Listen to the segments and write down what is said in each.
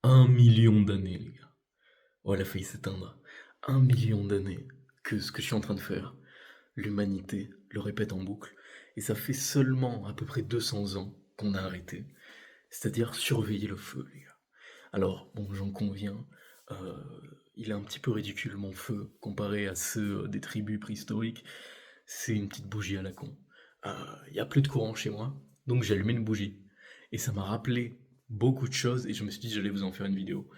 1 million d'années, les gars. Oh, elle a failli s'éteindre. 1 million d'années que ce que je suis en train de faire, l'humanité le répète en boucle, et ça fait seulement à peu près 200 ans qu'on a arrêté. C'est-à-dire surveiller le feu, les gars. Alors, bon, j'en conviens, euh, il est un petit peu ridicule mon feu comparé à ceux des tribus préhistoriques. C'est une petite bougie à la con. Il n'y a plus de courant chez moi, donc j'ai allumé une bougie. Et ça m'a rappelé beaucoup de choses, et je me suis dit que j'allais vous en faire une vidéo.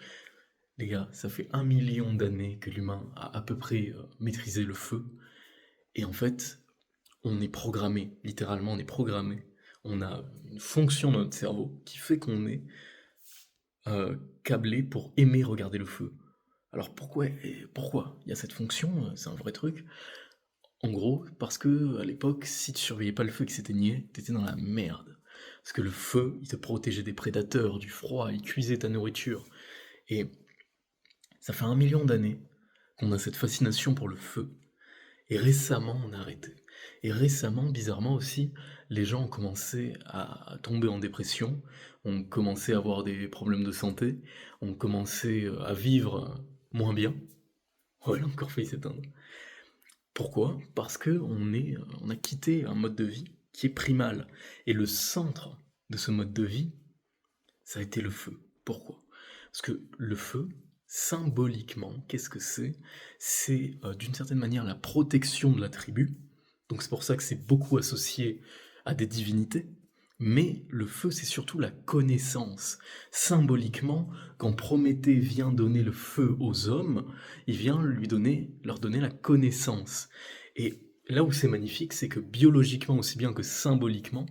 Les gars, ça fait 1 million d'années que l'humain a à peu près maîtrisé le feu, et en fait, on est programmé, littéralement on est programmé. On a une fonction dans notre cerveau qui fait qu'on est câblé pour aimer regarder le feu. Alors pourquoi il y a cette fonction, c'est un vrai truc. En gros, parce que à l'époque, si tu surveillais pas le feu et que s'éteignait, t'étais dans la merde. Parce que le feu, il te protégeait des prédateurs, du froid, il cuisait ta nourriture. Et ça fait 1 million d'années qu'on a cette fascination pour le feu. Et récemment, on a arrêté. Et récemment, bizarrement aussi, les gens ont commencé à tomber en dépression, ont commencé à avoir des problèmes de santé, ont commencé à vivre moins bien. Oh, elle a encore failli s'éteindre. Pourquoi? Parce que on a quitté un mode de vie qui est primal. Et le centre de ce mode de vie, ça a été le feu. Pourquoi? Parce que le feu, symboliquement, qu'est-ce que c'est? C'est d'une certaine manière la protection de la tribu. Donc c'est pour ça que c'est beaucoup associé à des divinités. Mais le feu, c'est surtout la connaissance. Symboliquement, quand Prométhée vient donner le feu aux hommes, il vient leur donner la connaissance. Et là où c'est magnifique, c'est que biologiquement aussi bien que symboliquement,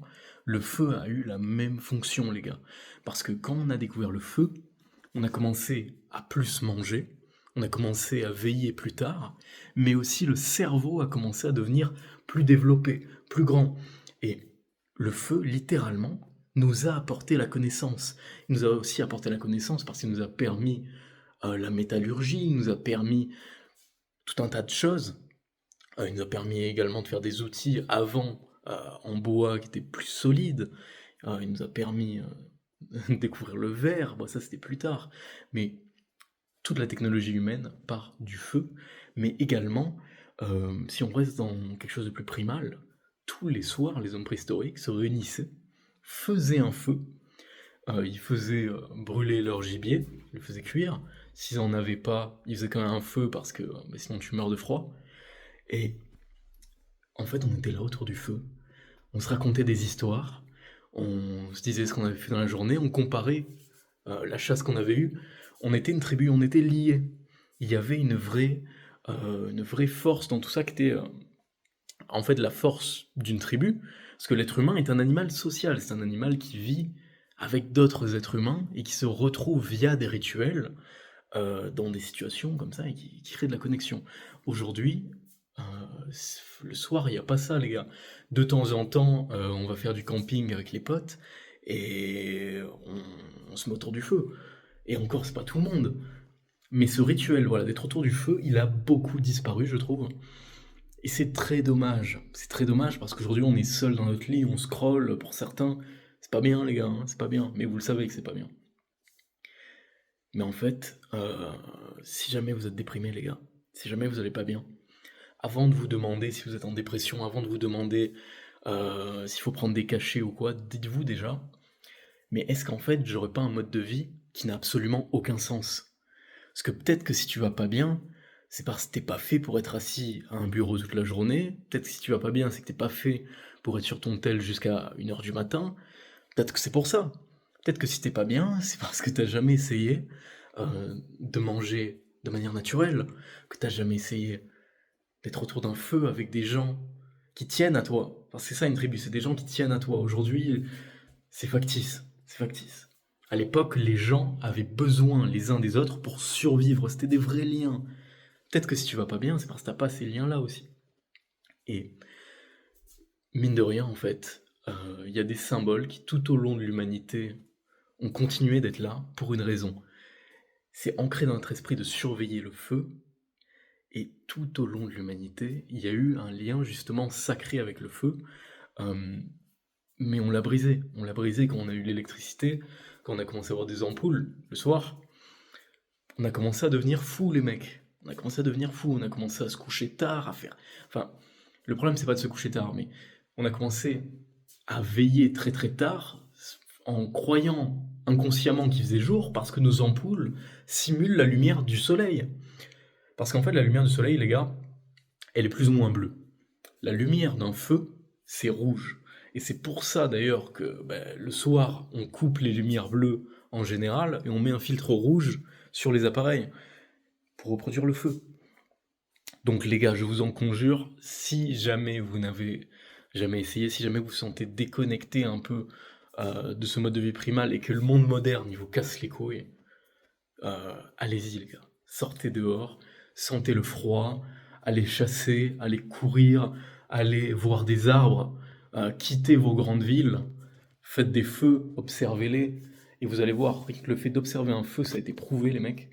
le feu a eu la même fonction, les gars. Parce que quand on a découvert le feu, on a commencé à plus manger, on a commencé à veiller plus tard, mais aussi le cerveau a commencé à devenir plus développé, plus grand. Et le feu, littéralement, nous a apporté la connaissance. Il nous a aussi apporté la connaissance parce qu'il nous a permis la métallurgie, il nous a permis tout un tas de choses. Il nous a permis également de faire des outils avant en bois qui étaient plus solides. Il nous a permis de découvrir le verre, bon, ça c'était plus tard. Mais toute la technologie humaine part du feu, mais également, si on reste dans quelque chose de plus primal, tous les soirs, les hommes préhistoriques se réunissaient, faisaient un feu, ils faisaient brûler leur gibier, ils le faisaient cuire. S'ils en avaient pas, ils faisaient quand même un feu parce que bah, sinon tu meurs de froid. Et en fait, on était là autour du feu, on se racontait des histoires, on se disait ce qu'on avait fait dans la journée, on comparait la chasse qu'on avait eue. On était une tribu, on était liés. Il y avait une vraie force dans tout ça qui était en fait la force d'une tribu, parce que l'être humain est un animal social, c'est un animal qui vit avec d'autres êtres humains et qui se retrouve via des rituels dans des situations comme ça et qui crée de la connexion. Aujourd'hui, euh, le soir, il n'y a pas ça, les gars. De temps en temps, on va faire du camping avec les potes et on se met autour du feu. Et encore, c'est pas tout le monde. Mais ce rituel, voilà, d'être autour du feu, il a beaucoup disparu, je trouve. Et c'est très dommage. C'est très dommage parce qu'aujourd'hui, on est seul dans notre lit, on scrolle pour certains. C'est pas bien, les gars, hein, c'est pas bien. Mais vous le savez que c'est pas bien. Mais en fait, si jamais vous êtes déprimé, les gars, si jamais vous allez pas bien, avant de vous demander si vous êtes en dépression, avant de vous demander s'il faut prendre des cachets ou quoi, dites-vous déjà, mais est-ce qu'en fait, j'aurais pas un mode de vie qui n'a absolument aucun sens? Parce que peut-être que si tu vas pas bien, c'est parce que t'es pas fait pour être assis à un bureau toute la journée. Peut-être que si tu vas pas bien, c'est que t'es pas fait pour être sur ton tel jusqu'à 1 heure du matin. Peut-être que c'est pour ça. Peut-être que si t'es pas bien, c'est parce que t'as jamais essayé de manger de manière naturelle, que t'as jamais essayé d'être autour d'un feu avec des gens qui tiennent à toi. Enfin, c'est ça une tribu, c'est des gens qui tiennent à toi. Aujourd'hui, c'est factice, c'est factice. À l'époque, les gens avaient besoin les uns des autres pour survivre, c'était des vrais liens. Peut-être que si tu vas pas bien, c'est parce que t'as pas ces liens-là aussi. Et mine de rien, en fait, il y a des symboles qui, tout au long de l'humanité, ont continué d'être là pour une raison. C'est ancré dans notre esprit de surveiller le feu, et tout au long de l'humanité, il y a eu un lien justement sacré avec le feu. Euh, mais on l'a brisé. On l'a brisé quand on a eu l'électricité, quand on a commencé à avoir des ampoules le soir. On a commencé à devenir fous, les mecs. On a commencé à devenir fous, on a commencé à se coucher tard, à faire. Enfin, le problème, c'est pas de se coucher tard, mais on a commencé à veiller très très tard en croyant inconsciemment qu'il faisait jour parce que nos ampoules simulent la lumière du soleil. Parce qu'en fait, la lumière du soleil, les gars, elle est plus ou moins bleue. La lumière d'un feu, c'est rouge. Et c'est pour ça d'ailleurs que le soir, on coupe les lumières bleues en général et on met un filtre rouge sur les appareils pour reproduire le feu. Donc les gars, je vous en conjure, si jamais vous n'avez jamais essayé, si jamais vous vous sentez déconnecté un peu de ce mode de vie primal et que le monde moderne il vous casse les couilles, allez-y les gars, sortez dehors, sentez le froid, allez chasser, allez courir, allez voir des arbres, quittez vos grandes villes, faites des feux, observez-les, et vous allez voir, rien que le fait d'observer un feu, ça a été prouvé les mecs,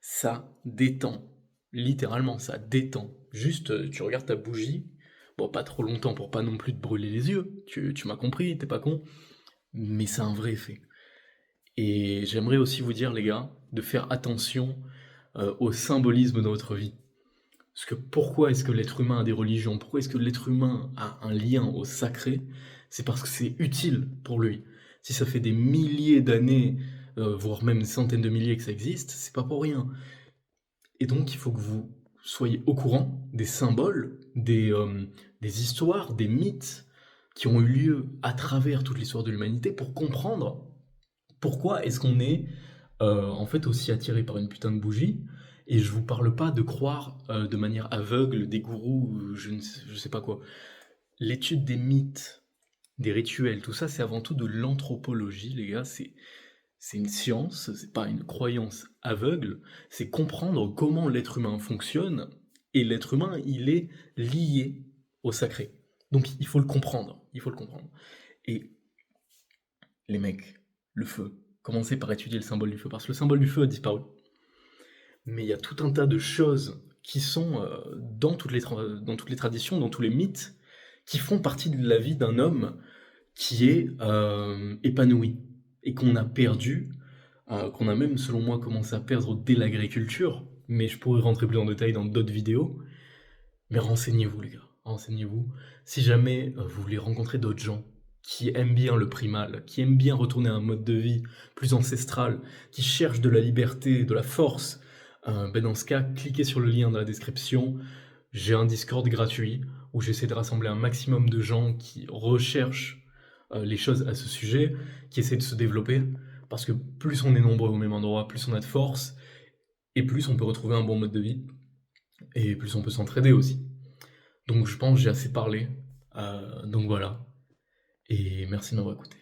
ça détend, littéralement ça détend. Juste, tu regardes ta bougie, bon pas trop longtemps pour pas non plus te brûler les yeux, tu m'as compris, t'es pas con, mais ça a un vrai effet. Et j'aimerais aussi vous dire, les gars, de faire attention au symbolisme dans votre vie. Parce que pourquoi est-ce que l'être humain a des religions? Pourquoi est-ce que l'être humain a un lien au sacré? C'est parce que c'est utile pour lui. Si ça fait des milliers d'années, voire même des centaines de milliers que ça existe, c'est pas pour rien. Et donc il faut que vous soyez au courant des symboles, des histoires, des mythes qui ont eu lieu à travers toute l'histoire de l'humanité pour comprendre pourquoi est-ce qu'on est en fait aussi attiré par une putain de bougie. Et je vous parle pas de croire de manière aveugle des gourous, je sais pas quoi. L'étude des mythes, des rituels, tout ça, c'est avant tout de l'anthropologie, les gars. C'est une science, c'est pas une croyance aveugle. C'est comprendre comment l'être humain fonctionne. Et l'être humain, il est lié au sacré. Donc il faut le comprendre. Il faut le comprendre. Et les mecs, le feu. Commencez par étudier le symbole du feu, parce que le symbole du feu a disparu. Mais il y a tout un tas de choses qui sont dans toutes les traditions, dans tous les mythes, qui font partie de la vie d'un homme qui est épanoui et qu'on a perdu, qu'on a même, selon moi, commencé à perdre dès l'agriculture. Mais je pourrais rentrer plus en détail dans d'autres vidéos. Mais renseignez-vous, les gars, renseignez-vous. Si jamais vous voulez rencontrer d'autres gens qui aiment bien le primal, qui aiment bien retourner à un mode de vie plus ancestral, qui cherchent de la liberté, de la force, dans ce cas, cliquez sur le lien dans la description. J'ai un Discord gratuit où j'essaie de rassembler un maximum de gens qui recherchent les choses à ce sujet, qui essaient de se développer, parce que plus on est nombreux au même endroit, plus on a de force, et plus on peut retrouver un bon mode de vie, et plus on peut s'entraider aussi. Donc je pense que j'ai assez parlé. Donc voilà. Et merci de m'avoir écouté.